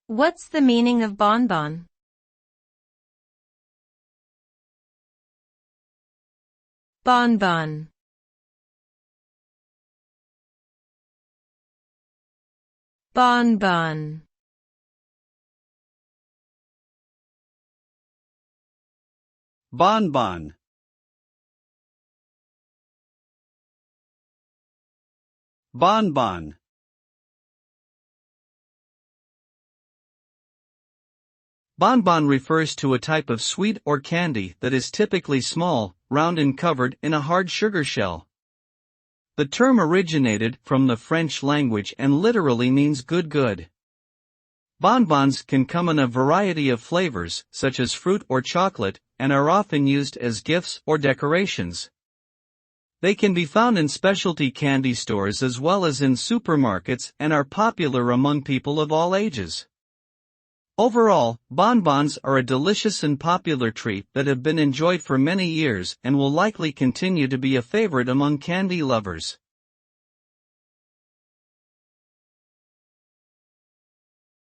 What's the meaning of bonbon? Bonbon. Bonbon. Bonbon. Bonbon. Bonbon refers to a type of sweet or candy that is typically small, round and covered in a hard sugar shell. The term originated from the French language and literally means good. Bonbons can come in a variety of flavors, such as fruit or chocolate, and are often used as gifts or decorations. They can be found in specialty candy stores as well as in supermarkets and are popular among people of all ages. Overall, bonbons are a delicious and popular treat that have been enjoyed for many years and will likely continue to be a favorite among candy lovers.